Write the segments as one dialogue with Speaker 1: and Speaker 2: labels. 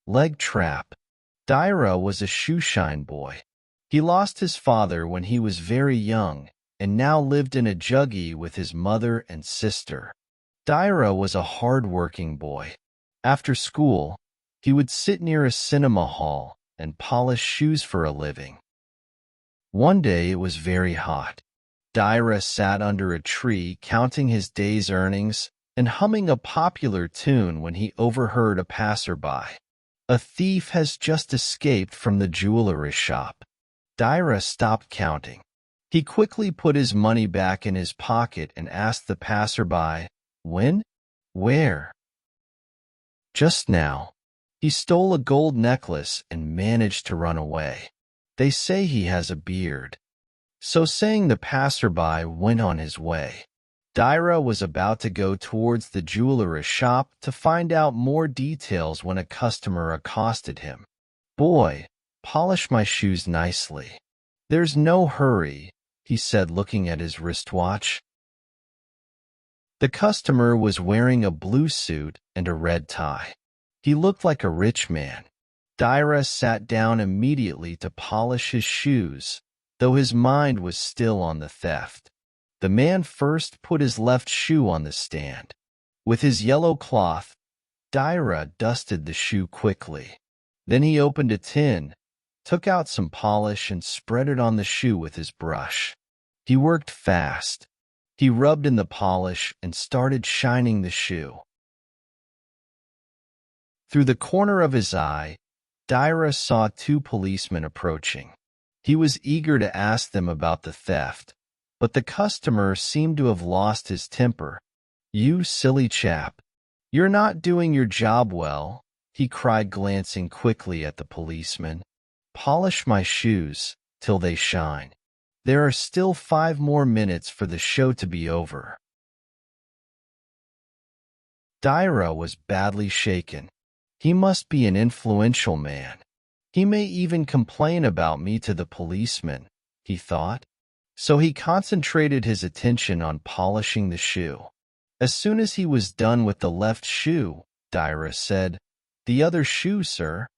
Speaker 1: Leg trap. Daira was a shoeshine boy. He lost his father when he was very young and now lived in a juggy with his mother and sister. Daira was a hard-working boy. After school, he would sit near a cinema hall and polish shoes for a living. One day it was very hot. Daira sat under a tree counting his day's earnings and humming a popular tune when he overheard a passerby. "A thief has just escaped from the jewelry shop." Daira stopped counting. He quickly put his money back in his pocket and asked the passerby, "When? Where?" "Just now. He stole a gold necklace and managed to run away. They say he has a beard." So saying, the passerby went on his way. Daira was about to go towards the jewelry shop to find out more details when a customer accosted him. "Boy, polish my shoes nicely." "There's no hurry," he said, looking at his wristwatch. The customer was wearing a blue suit and a red tie. He looked like a rich man. Daira sat down immediately to polish his shoes, though his mind was still on the theft. The man first put his left shoe on the stand. With his yellow cloth, Daira dusted the shoe quickly. Then he opened a tin, took out some polish, and spread it on the shoe with his brush. He worked fast. He rubbed in the polish and started shining the shoe. Through the corner of his eye, Daira saw two policemen approaching. He was eager to ask them about the theft, but the customer seemed to have lost his temper. "You silly chap. You're not doing your job well," he cried, glancing quickly at the policeman. "Polish my shoes till they shine. There are still 5 more minutes for the show to be over." Daira was badly shaken. He must be an influential man. He may even complain about me to the policeman, he thought. So he concentrated his attention on polishing the shoe. As soon as he was done with the left shoe, Daira said, "The other shoe, sir."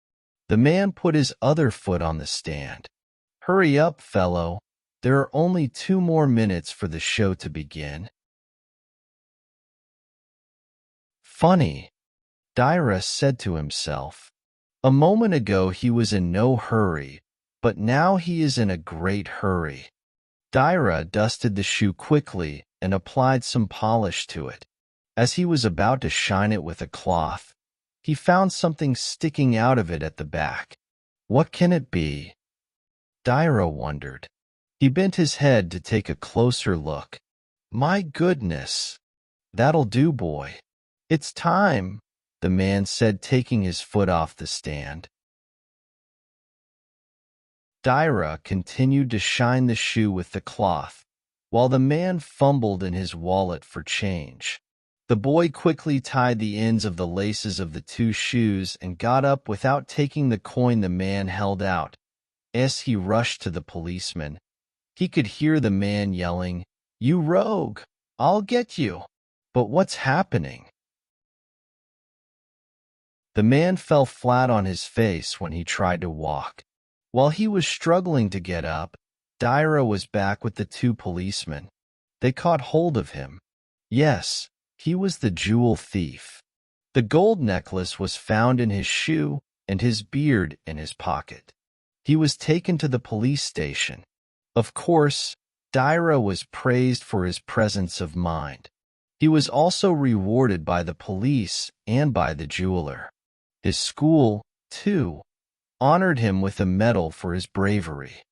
Speaker 1: The man put his other foot on the stand. "Hurry up, fellow. There are only 2 more minutes for the show to begin." Funny, Daira said to himself. A moment ago he was in no hurry, but now he is in a great hurry. Daira dusted the shoe quickly and applied some polish to it. As he was about to shine it with a cloth, he found something sticking out of it at the back. What can it be? Daira wondered. He bent his head to take a closer look. My goodness! That'll do, boy. It's time, the man said, taking his foot off the stand. Daira continued to shine the shoe with the cloth, while the man fumbled in his wallet for change. The boy quickly tied the ends of the laces of the 2 shoes and got up without taking the coin the man held out. As he rushed to the policeman, he could hear the man yelling, "You rogue! I'll get you!" But what's happening? The man fell flat on his face when he tried to walk. While he was struggling to get up, Daira was back with the 2 policemen. They caught hold of him. Yes, he was the jewel thief. The gold necklace was found in his shoe and his beard in his pocket. He was taken to the police station. Of course, Daira was praised for his presence of mind. He was also rewarded by the police and by the jeweler. His school, too, honored him with a medal for his bravery.